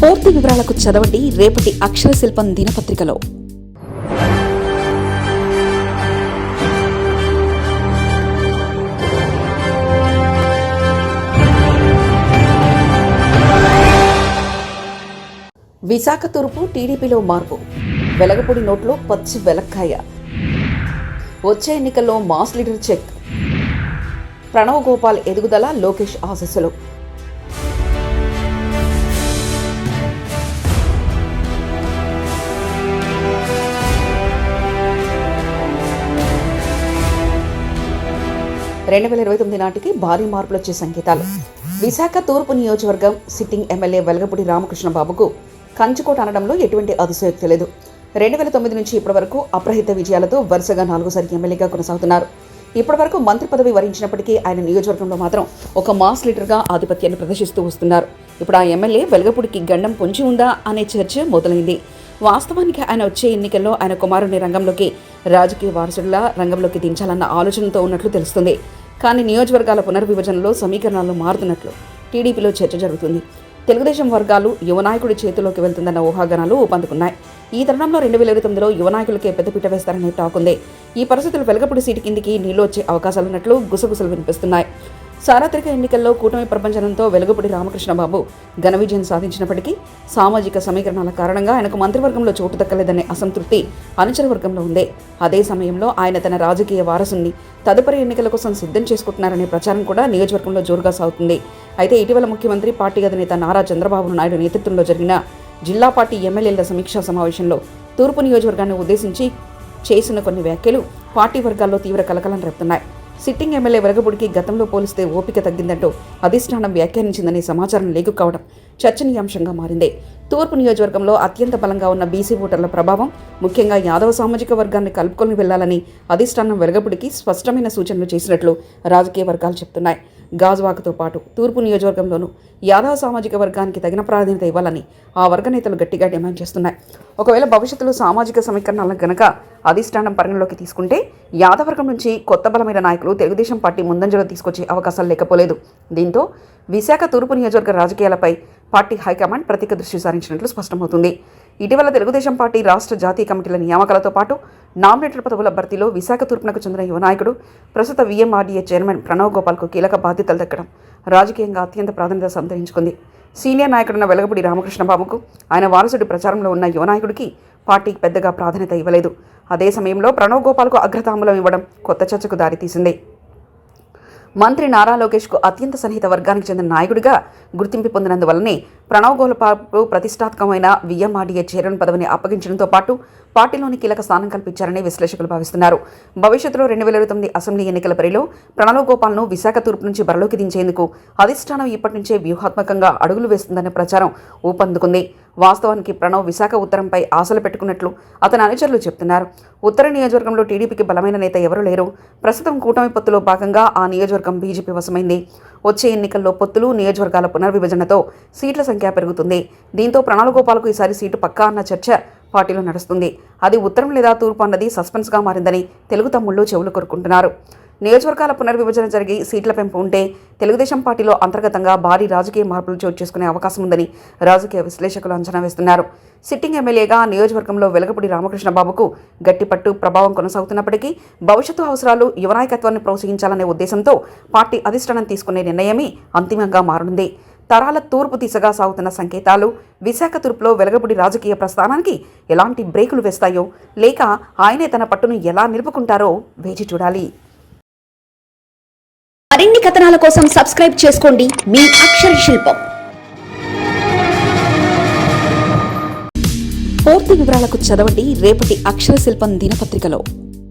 పూర్తి వివరాలకు చదవండి రేపటి అక్షర శిల్పం దినపత్రికలో. విశాఖ తూర్పు టీడీపీలో మార్పు, వెలగపూడి నోట్లో పచ్చి వెలక్కాయ, వచ్చే ఎన్నికల్లో mass leader check, Pranav Gopal ఎదుగుదల లోకేష్ ఆశీస్సులు. నాటికి భారీ మార్పులు వచ్చే సంకేతాలు. విశాఖ తూర్పు నియోజకవర్గం సిట్టింగ్ ఎమ్మెల్యే వెలగపూడి రామకృష్ణబాబుకు కంచుకోట అనడంలో ఎటువంటి అతిశయోక్తి లేదు. 2009 నుంచి ఇప్పటి వరకు అప్రహిత విజయాలతో వరుసగా 4సారి ఎమ్మెల్యేగా కొనసాగుతున్నారు. ఇప్పటి వరకు మంత్రి పదవి వరించినప్పటికీ ఆయన నియోజకవర్గంలో మాత్రం ఒక మాస్ లీడర్గా ఆధిపత్యాన్ని ప్రదర్శిస్తూ వస్తున్నారు. ఇప్పుడు ఆ ఎమ్మెల్యే వెలగపూడికి గండం పొంచి ఉందా అనే చర్చ మొదలైంది. వాస్తవానికి ఆయన వచ్చే ఎన్నికల్లో ఆయన కుమారుని రంగంలోకి రాజకీయ వారసుడిలా రంగంలోకి దించాలన్న ఆలోచనతో ఉన్నట్లు తెలుస్తుంది. కానీ నియోజకవర్గాల పునర్విభజనలో సమీకరణాలు మారుతున్నట్లు టీడీపీలో చర్చ జరుగుతుంది. తెలుగుదేశం వర్గాలు యువనాయకుడి చేతిలోకి వెళ్తుందన్న ఊహాగానాలు ఊపందుకున్నాయి. ఈ తరుణంలో 2029లో యువనాయకులకే పెద్దపీట వేస్తారనే టాక్ ఉంది. ఈ పరిస్థితులు వెలగపూడి సీటు కిందికి నీళ్లు వచ్చే అవకాశాలున్నట్లు గుసగుసలు వినిపిస్తున్నాయి. సార్వత్రిక ఎన్నికల్లో కూటమి ప్రపంచంతో వెలగపూడి రామకృష్ణబాబు ఘన విజయం సాధించినప్పటికీ సామాజిక సమీకరణాల కారణంగా ఆయనకు మంత్రివర్గంలో చోటు దక్కలేదనే అసంతృప్తి అనుచర వర్గంలో ఉంది. అదే సమయంలో ఆయన తన రాజకీయ వారసుని తదుపరి ఎన్నికల కోసం సిద్ధం చేసుకుంటున్నారనే ప్రచారం కూడా నియోజకవర్గంలో జోరుగా సాగుతుంది. అయితే ఇటీవల ముఖ్యమంత్రి పార్టీ అధినేత నారా చంద్రబాబు నాయుడు నేతృత్వంలో జరిగిన జిల్లా పార్టీ ఎమ్మెల్యేల సమీక్షా సమావేశంలో తూర్పు నియోజకవర్గాన్ని ఉద్దేశించి చేసిన కొన్ని వ్యాఖ్యలు పార్టీ వర్గాల్లో తీవ్ర కలకలం రేపుతున్నాయి. సిట్టింగ్ ఎమ్మెల్యే వెలగపూడికి గతంలో పోలిస్తే ఓపిక తగ్గిందంటూ అధిష్టానం వ్యాఖ్యానించిందనే సమాచారం లేకు కావడం చర్చనీయాంశంగా మారింది. తూర్పు నియోజకవర్గంలో అత్యంత బలంగా ఉన్న బీసీ ఓటర్ల ప్రభావం, ముఖ్యంగా యాదవ సామాజిక వర్గాన్ని కలుపుకొని వెళ్లాలని అధిష్టానం వెలగపూడికి స్పష్టమైన సూచనలు చేసినట్లు రాజకీయ వర్గాలు చెబుతున్నాయి. గాజువాకతో పాటు తూర్పు నియోజకవర్గంలోనూ యాదవ సామాజిక వర్గానికి తగిన ప్రాధాన్యత ఇవ్వాలని ఆ వర్గ నేతలు గట్టిగా డిమాండ్ చేస్తున్నాయి. ఒకవేళ భవిష్యత్తులో సామాజిక సమీకరణాలను గనక అధిష్టానం పరిగణలోకి తీసుకుంటే యాదవర్గం నుంచి కొత్త బలమైన నాయకులు తెలుగుదేశం పార్టీ ముందంజలో తీసుకొచ్చే అవకాశాలు లేకపోలేదు. దీంతో విశాఖ తూర్పు నియోజకవర్గ రాజకీయాలపై పార్టీ హైకమాండ్ ప్రత్యేక దృష్టి సారించినట్లు స్పష్టమవుతుంది. ఇటీవల తెలుగుదేశం పార్టీ రాష్ట్ర జాతీయ కమిటీల నియామకాలతో పాటు నామినేటెడ్ పదవుల భర్తీలో విశాఖ తూర్పునకు చెందిన యువ నాయకుడు ప్రస్తుత VMRDA చైర్మన్ ప్రణవ్ గోపాల్కు కీలక బాధ్యతలు దక్కడం రాజకీయంగా అత్యంత ప్రాధాన్యత సంతరించుకుంది. సీనియర్ నాయకుడున్న వెలగపూడి రామకృష్ణబాబుకు ఆయన వారసుడి ప్రచారంలో ఉన్న యువ నాయకుడికి పార్టీకి పెద్దగా ప్రాధాన్యత ఇవ్వలేదు. అదే సమయంలో ప్రణవ్ గోపాల్కు అగ్రతాంబూలం ఇవ్వడం కొత్త చర్చకు దారితీసింది. మంత్రి నారా లోకేష్కు అత్యంత సన్నిహిత వర్గానికి చెందిన నాయకుడిగా గుర్తింపు పొందినందువల్లనే ప్రణవ్ గోపాల్కు ప్రతిష్టాత్మకమైన VMRDA చైర్మన్ పదవిని అప్పగించడంతో పాటు పార్టీలోని కీలక స్థానం కల్పించారని విశ్లేషకులు భావిస్తున్నారు. భవిష్యత్తులో 2029 అసెంబ్లీ ఎన్నికల బరిలో ప్రణవ్ గోపాల్ను విశాఖ తూర్పు నుంచి బరిలోకి దించేందుకు అధిష్టానం ఇప్పటి నుంచే వ్యూహాత్మకంగా అడుగులు వేస్తుందనే ప్రచారం ఊపందుకుంది. వాస్తవానికి ప్రణవ్ విశాఖ ఉత్తరంపై ఆశలు పెట్టుకున్నట్లు అతని అనుచరులు చెబుతున్నారు. ఉత్తర నియోజకవర్గంలో టీడీపీకి బలమైన నేత ఎవరూ లేరు. ప్రస్తుతం కూటమి పొత్తులో భాగంగా ఆ నియోజకవర్గం బీజేపీ వశమైంది. వచ్చే ఎన్నికల్లో పొత్తులు, నియోజకవర్గాల పునర్విభజనతో సీట్ల సంఖ్య పెరుగుతుంది. దీంతో ప్రణవ్ గోపాల్కు ఈసారి సీటు పక్కా అన్న చర్చ పార్టీలో నడుస్తుంది. అది ఉత్తరం లేదా తూర్పు అన్నది సస్పెన్స్గా మారిందని తెలుగు తమ్ముళ్ళు చెవులు కొరుకుంటున్నారు. నియోజకవర్గాల పునర్విభజన జరిగి సీట్ల పెంపు ఉంటే తెలుగుదేశం పార్టీలో అంతర్గతంగా భారీ రాజకీయ మార్పులు చోటు చేసుకునే అవకాశం ఉందని రాజకీయ విశ్లేషకులు అంచనా వేస్తున్నారు. సిట్టింగ్ ఎమ్మెల్యేగా నియోజకవర్గంలో వెలగపూడి రామకృష్ణబాబుకు గట్టిపట్టు ప్రభావం కొనసాగుతున్నప్పటికీ భవిష్యత్తు అవసరాలు యువ నాయకత్వాన్ని ప్రోత్సహించాలనే ఉద్దేశంతో పార్టీ అధిష్టానం తీసుకునే నిర్ణయమే అంతిమంగా మారనుంది. తరాల తూర్పు దిశగా సాగుతున్న సంకేతాలు విశాఖ తూర్పులో వెలగపూడి రాజకీయ ప్రస్థానానికి ఎలాంటి బ్రేకులు వేస్తాయో, లేక ఆయనే తన పట్టును ఎలా నిలుపుకుంటారో వేచి చూడాలి. మరిన్ని కథనాల కోసం సబ్స్క్రైబ్ చేసుకోండి మీ అక్షర శిల్పం. పూర్తి వివరాలకు చదవండి రేపటి అక్షర శిల్పం దినపత్రికలో.